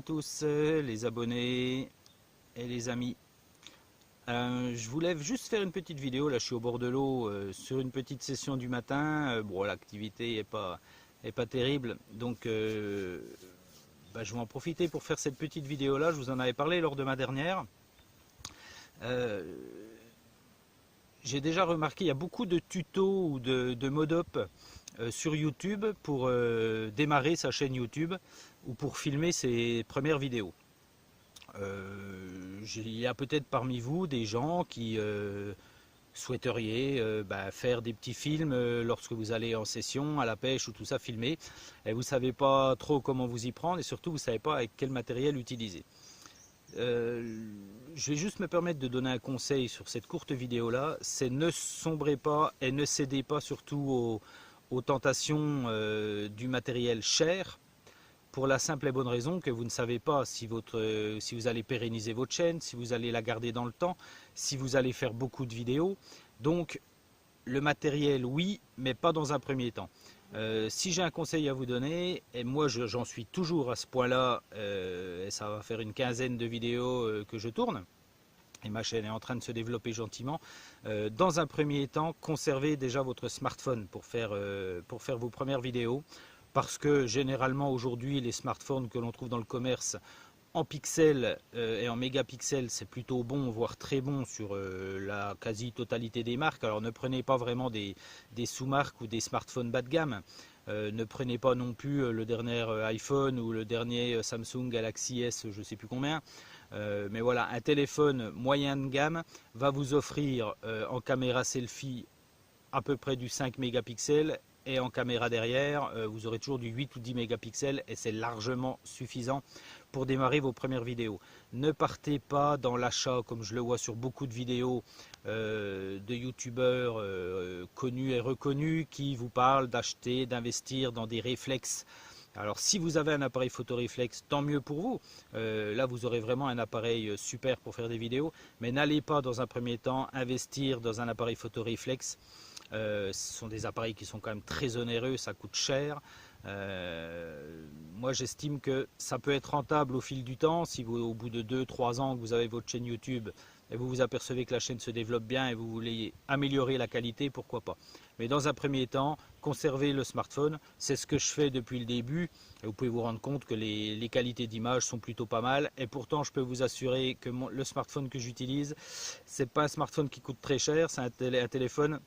tous les abonnés et les amis. Je voulais juste faire une petite vidéo, là je suis au bord de l'eau sur une petite session du matin. Bon, l'activité est pas terrible, donc je vais en profiter pour faire cette petite vidéo là. Je vous en avais parlé lors de ma dernière. J'ai déjà remarqué, il y a beaucoup de tutos ou de mod-up sur YouTube pour démarrer sa chaîne YouTube ou pour filmer ses premières vidéos. Il y a peut-être parmi vous des gens qui souhaiteriez faire des petits films lorsque vous allez en session, à la pêche ou tout ça, filmer, et vous ne savez pas trop comment vous y prendre et surtout vous ne savez pas avec quel matériel utiliser. Je vais juste me permettre de donner un conseil sur cette courte vidéo là, c'est ne sombrez pas et ne cédez pas surtout aux tentations du matériel cher, pour la simple et bonne raison que vous ne savez pas si vous allez pérenniser votre chaîne, si vous allez la garder dans le temps, si vous allez faire beaucoup de vidéos. Donc le matériel oui, mais pas dans un premier temps. Si j'ai un conseil à vous donner, et moi j'en suis toujours à ce point-là, et ça va faire une quinzaine de vidéos que je tourne, et ma chaîne est en train de se développer gentiment. Dans un premier temps, conservez déjà votre smartphone pour faire vos premières vidéos, parce que généralement aujourd'hui les smartphones que l'on trouve dans le commerce en pixels et en mégapixels, c'est plutôt bon, voire très bon sur la quasi-totalité des marques. Alors ne prenez pas vraiment des sous-marques ou des smartphones bas de gamme. Ne prenez pas non plus le dernier iPhone ou le dernier Samsung Galaxy S, je ne sais plus combien. Mais voilà, un téléphone moyen de gamme va vous offrir en caméra selfie à peu près du 5 mégapixels. Et en caméra derrière, vous aurez toujours du 8 ou 10 mégapixels et c'est largement suffisant pour démarrer vos premières vidéos. Ne partez pas dans l'achat, comme je le vois sur beaucoup de vidéos de youtubeurs connus et reconnus qui vous parlent d'acheter, d'investir dans des réflexes. Alors si vous avez un appareil photo réflexe, tant mieux pour vous. Là vous aurez vraiment un appareil super pour faire des vidéos. Mais n'allez pas dans un premier temps investir dans un appareil photo réflexe. Ce sont des appareils qui sont quand même très onéreux, ça coûte cher. Moi j'estime que ça peut être rentable au fil du temps. Si vous, au bout de 2-3 ans que vous avez votre chaîne YouTube et vous vous apercevez que la chaîne se développe bien et vous voulez améliorer la qualité, pourquoi pas. Mais dans un premier temps, conservez le smartphone. C'est ce que je fais depuis le début. Et vous pouvez vous rendre compte que les qualités d'image sont plutôt pas mal. Et pourtant, je peux vous assurer que le smartphone que j'utilise, c'est pas un smartphone qui coûte très cher. C'est un téléphone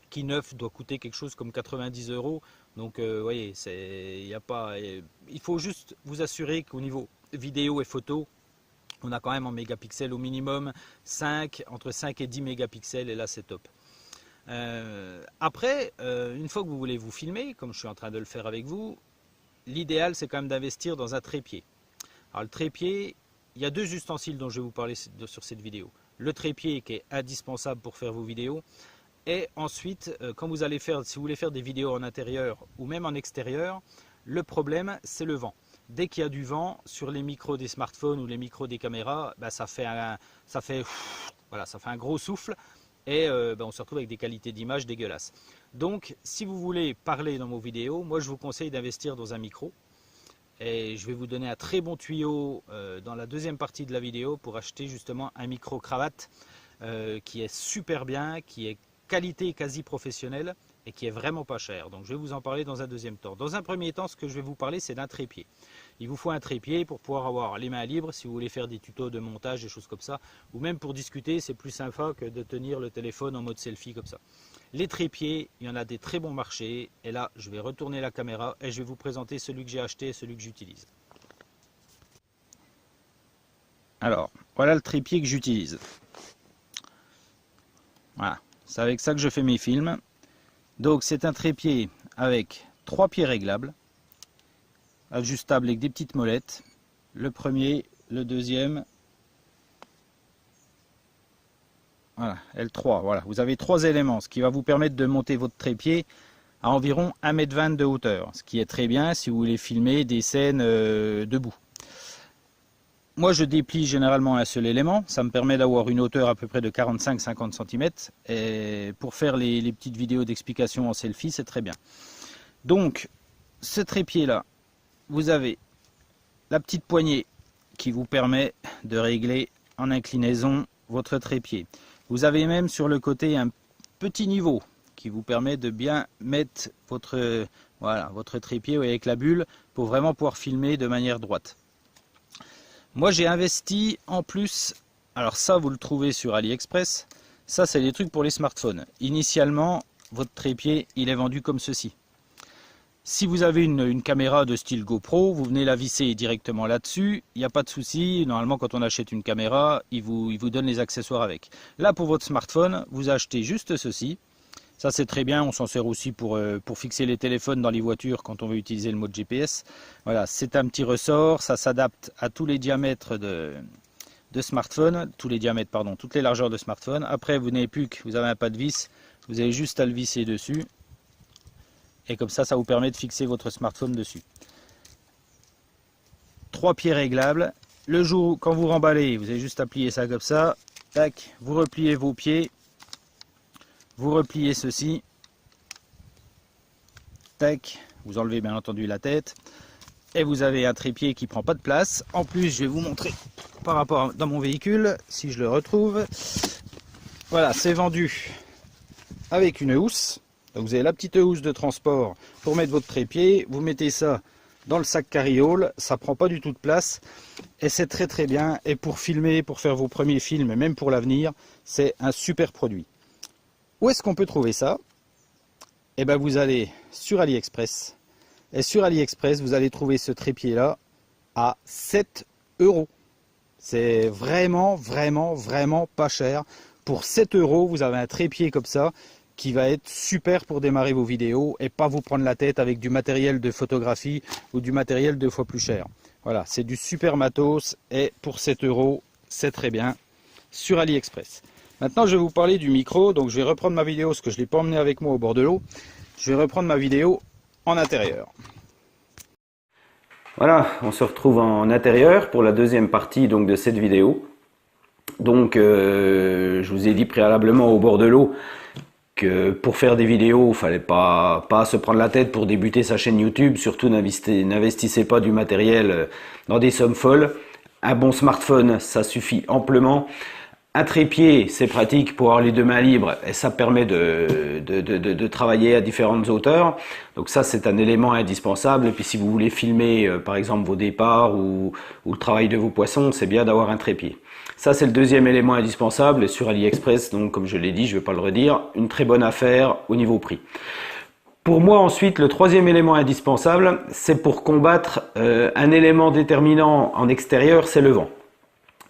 qui neuf doit coûter quelque chose comme 90 €. Donc vous voyez, il faut juste vous assurer qu'au niveau vidéo et photo, on a quand même en mégapixels au minimum entre 5 et 10 mégapixels et là c'est top. Après, une fois que vous voulez vous filmer, comme je suis en train de le faire avec vous, l'idéal c'est quand même d'investir dans un trépied. Alors le trépied, il y a deux ustensiles dont je vais vous parler sur cette vidéo. Le trépied qui est indispensable pour faire vos vidéos. Et ensuite, quand si vous voulez faire des vidéos en intérieur ou même en extérieur, le problème c'est le vent. Dès qu'il y a du vent sur les micros des smartphones ou les micros des caméras, ça fait un gros souffle et on se retrouve avec des qualités d'image dégueulasses. Donc si vous voulez parler dans vos vidéos, moi je vous conseille d'investir dans un micro. Et je vais vous donner un très bon tuyau dans la deuxième partie de la vidéo pour acheter justement un micro cravate qui est super bien, qui est qualité quasi professionnelle et qui est vraiment pas cher. Donc je vais vous en parler dans un deuxième temps. Dans un premier temps, ce que je vais vous parler, c'est d'un trépied. Il vous faut un trépied pour pouvoir avoir les mains libres si vous voulez faire des tutos de montage, des choses comme ça, ou même pour discuter, c'est plus sympa que de tenir le téléphone en mode selfie comme ça. Les trépieds, il y en a des très bons marchés, et là je vais retourner la caméra et je vais vous présenter celui que j'ai acheté et celui que j'utilise. Alors, voilà le trépied que j'utilise. Voilà. C'est avec ça que je fais mes films. Donc c'est un trépied avec 3 pieds réglables, ajustables avec des petites molettes. Le premier, le deuxième, voilà, L3. Voilà, vous avez 3 éléments, ce qui va vous permettre de monter votre trépied à environ 1,20 m de hauteur, ce qui est très bien si vous voulez filmer des scènes debout. Moi je déplie généralement un seul élément, ça me permet d'avoir une hauteur à peu près de 45-50 cm et pour faire les petites vidéos d'explication en selfie c'est très bien. Donc ce trépied là, vous avez la petite poignée qui vous permet de régler en inclinaison votre trépied. Vous avez même sur le côté un petit niveau qui vous permet de bien mettre votre, voilà, votre trépied avec la bulle pour vraiment pouvoir filmer de manière droite. Moi j'ai investi en plus, alors ça vous le trouvez sur AliExpress, ça c'est des trucs pour les smartphones. Initialement votre trépied il est vendu comme ceci. Si vous avez une caméra de style GoPro, vous venez la visser directement là-dessus, il n'y a pas de souci. Normalement quand on achète une caméra, il vous donne les accessoires avec. Là pour votre smartphone, vous achetez juste ceci. Ça c'est très bien, on s'en sert aussi pour fixer les téléphones dans les voitures quand on veut utiliser le mode GPS. Voilà, c'est un petit ressort, ça s'adapte à tous les diamètres de smartphone, toutes les largeurs de smartphone. Après vous n'avez plus que, vous avez un pas de vis, vous avez juste à le visser dessus. Et comme ça, ça vous permet de fixer votre smartphone dessus. 3 pieds réglables. Le jour quand vous remballez, vous avez juste à plier ça comme ça. Tac, vous repliez vos pieds. Vous repliez ceci. Tac, vous enlevez bien entendu la tête. Et vous avez un trépied qui ne prend pas de place. En plus, je vais vous montrer par rapport dans mon véhicule, si je le retrouve. Voilà, c'est vendu avec une housse. Donc vous avez la petite housse de transport pour mettre votre trépied. Vous mettez ça dans le sac carriole. Ça prend pas du tout de place. Et c'est très très bien. Et pour filmer, pour faire vos premiers films, même pour l'avenir, c'est un super produit. Où est-ce qu'on peut trouver ça? Eh bien vous allez sur AliExpress. Et sur AliExpress, vous allez trouver ce trépied-là à 7 €. C'est vraiment, vraiment, vraiment pas cher. Pour 7 €, vous avez un trépied comme ça qui va être super pour démarrer vos vidéos et pas vous prendre la tête avec du matériel de photographie ou du matériel 2 fois plus cher. Voilà, c'est du super matos et pour 7 €, c'est très bien sur AliExpress. Maintenant, je vais vous parler du micro. Donc, je vais reprendre ma vidéo parce que je ne l'ai pas emmené avec moi au bord de l'eau. Je vais reprendre ma vidéo en intérieur. Voilà, on se retrouve en intérieur pour la deuxième partie donc de cette vidéo. Donc, je vous ai dit préalablement au bord de l'eau que pour faire des vidéos, il ne fallait pas se prendre la tête pour débuter sa chaîne YouTube. Surtout, n'investissez pas du matériel dans des sommes folles. Un bon smartphone, ça suffit amplement. Un trépied, c'est pratique pour avoir les 2 mains libres et ça permet de travailler à différentes hauteurs. Donc ça, c'est un élément indispensable. Et puis si vous voulez filmer, par exemple, vos départs ou le travail de vos poissons, c'est bien d'avoir un trépied. Ça, c'est le deuxième élément indispensable. Et sur AliExpress, donc comme je l'ai dit, je ne vais pas le redire, une très bonne affaire au niveau prix. Pour moi, ensuite, le troisième élément indispensable, c'est pour combattre un élément déterminant en extérieur, c'est le vent.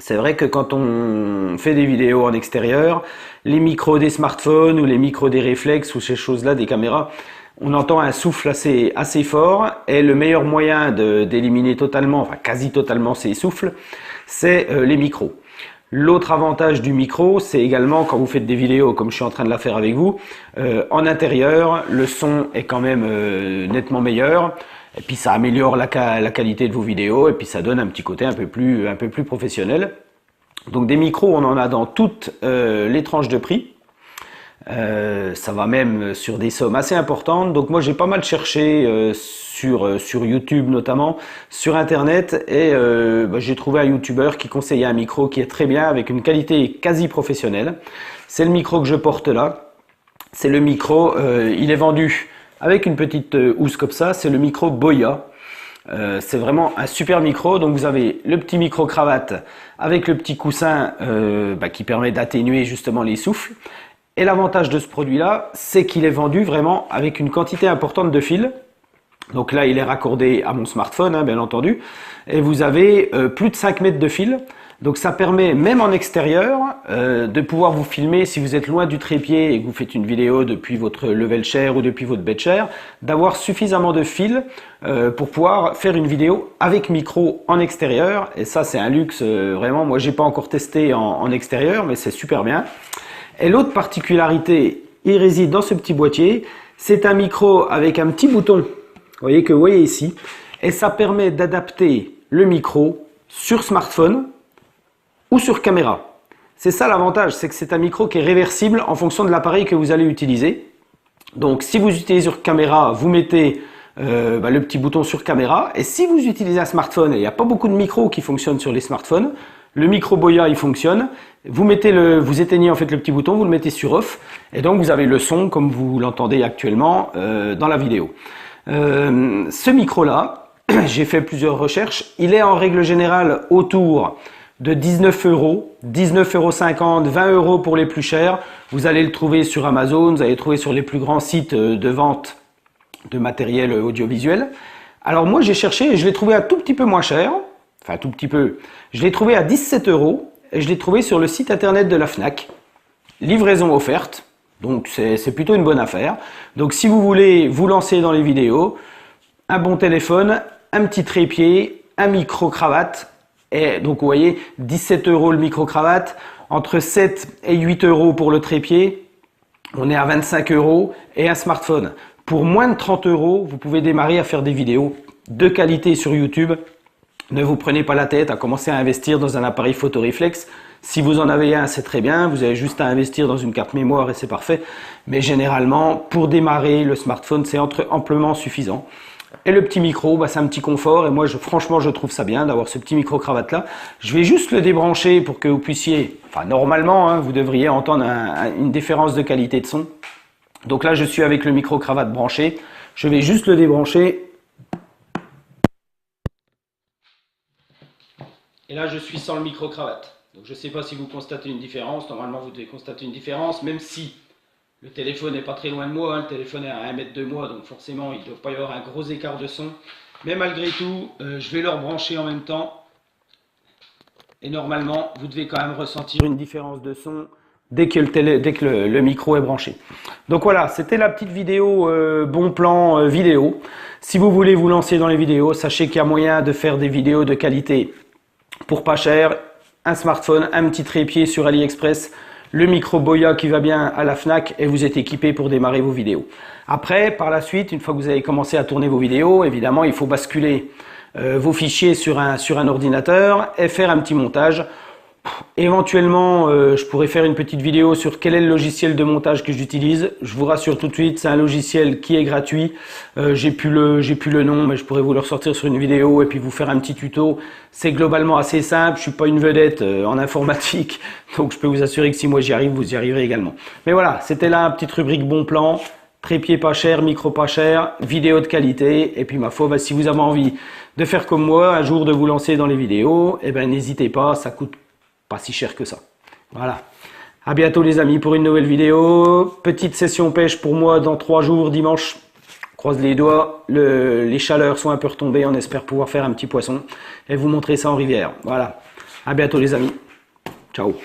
C'est vrai que quand on fait des vidéos en extérieur, les micros des smartphones ou les micros des réflexes ou ces choses-là, des caméras, on entend un souffle assez fort et le meilleur moyen d'éliminer totalement, enfin quasi totalement ces souffles, c'est les micros. L'autre avantage du micro, c'est également quand vous faites des vidéos comme je suis en train de la faire avec vous, en intérieur, le son est quand même nettement meilleur. Et puis ça améliore la qualité de vos vidéos et puis ça donne un petit côté un peu plus professionnel. Donc des micros, on en a dans toutes les tranches de prix. Ça va même sur des sommes assez importantes. Donc moi j'ai pas mal cherché sur YouTube notamment, sur internet et j'ai trouvé un YouTuber qui conseillait un micro qui est très bien avec une qualité quasi professionnelle. C'est le micro que je porte là. C'est le micro, il est vendu avec une petite housse comme ça, c'est le micro Boya. C'est vraiment un super micro. Donc vous avez le petit micro cravate avec le petit coussin qui permet d'atténuer justement les souffles. Et l'avantage de ce produit-là, c'est qu'il est vendu vraiment avec une quantité importante de fils. Donc là, il est raccordé à mon smartphone, hein, bien entendu. Et vous avez plus de 5 mètres de fil. Donc ça permet, même en extérieur, de pouvoir vous filmer si vous êtes loin du trépied et que vous faites une vidéo depuis votre level chair ou depuis votre bed chair, d'avoir suffisamment de fil pour pouvoir faire une vidéo avec micro en extérieur. Et ça, c'est un luxe vraiment. Moi, j'ai pas encore testé en extérieur, mais c'est super bien. Et l'autre particularité, il réside dans ce petit boîtier. C'est un micro avec un petit bouton, vous voyez ici, et ça permet d'adapter le micro sur smartphone ou sur caméra. C'est ça l'avantage, c'est que c'est un micro qui est réversible en fonction de l'appareil que vous allez utiliser. Donc si vous utilisez sur caméra, vous mettez le petit bouton sur caméra. Et si vous utilisez un smartphone, et il n'y a pas beaucoup de micros qui fonctionnent sur les smartphones, le micro Boya il fonctionne. Vous éteignez en fait le petit bouton, vous le mettez sur off, et donc vous avez le son comme vous l'entendez actuellement dans la vidéo. Ce micro là, j'ai fait plusieurs recherches, il est en règle générale autour de 19 euros, 19,50 €, 20 € pour les plus chers. Vous allez le trouver sur Amazon, vous allez le trouver sur les plus grands sites de vente de matériel audiovisuel. Alors moi j'ai cherché et je l'ai trouvé un tout petit peu moins cher, enfin un tout petit peu, je l'ai trouvé à 17 € et je l'ai trouvé sur le site internet de la Fnac. Livraison offerte, donc c'est plutôt une bonne affaire. Donc si vous voulez vous lancer dans les vidéos, un bon téléphone, un petit trépied, un micro-cravate, et donc vous voyez 17 € le micro-cravate, entre 7 et 8 € pour le trépied, on est à 25 € et un smartphone. Pour moins de 30 €, vous pouvez démarrer à faire des vidéos de qualité sur YouTube. Ne vous prenez pas la tête à commencer à investir dans un appareil photo réflexe. Si vous en avez un, c'est très bien, vous avez juste à investir dans une carte mémoire et c'est parfait. Mais généralement, pour démarrer, le smartphone, c'est amplement suffisant. Et le petit micro, c'est un petit confort et moi franchement je trouve ça bien d'avoir ce petit micro cravate là. Je vais juste le débrancher pour que vous puissiez, enfin normalement vous devriez entendre une différence de qualité de son. Donc là je suis avec le micro cravate branché, je vais juste le débrancher. Et là je suis sans le micro cravate. Donc je ne sais pas si vous constatez une différence, normalement vous devez constater une différence, même si le téléphone n'est pas très loin de moi, le téléphone est à 1 mètre de moi, donc forcément il ne doit pas y avoir un gros écart de son. Mais malgré tout, je vais le rebrancher en même temps. Et normalement, vous devez quand même ressentir une différence de son dès que le micro est branché. Donc voilà, c'était la petite vidéo bon plan vidéo. Si vous voulez vous lancer dans les vidéos, sachez qu'il y a moyen de faire des vidéos de qualité pour pas cher. Un smartphone, un petit trépied sur AliExpress, le micro Boya qui va bien à la Fnac et vous êtes équipé pour démarrer vos vidéos. Après, par la suite, une fois que vous avez commencé à tourner vos vidéos, évidemment, il faut basculer vos fichiers sur un ordinateur et faire un petit montage. Éventuellement, je pourrais faire une petite vidéo sur quel est le logiciel de montage que j'utilise. Je vous rassure tout de suite, c'est un logiciel qui est gratuit. J'ai plus le nom, mais je pourrais vous le ressortir sur une vidéo et puis vous faire un petit tuto. C'est globalement assez simple. Je suis pas une vedette en informatique, donc je peux vous assurer que si moi j'y arrive, vous y arriverez également. Mais voilà, c'était là une petite rubrique bon plan. Trépied pas cher, micro pas cher, vidéo de qualité. Et puis ma foi, si vous avez envie de faire comme moi, un jour de vous lancer dans les vidéos, eh ben n'hésitez pas, ça coûte pas si cher que ça. Voilà. À bientôt les amis pour une nouvelle vidéo. Petite session pêche pour moi dans 3 jours, dimanche. Croise les doigts. Les chaleurs sont un peu retombées. On espère pouvoir faire un petit poisson et vous montrer ça en rivière. Voilà. À bientôt les amis. Ciao.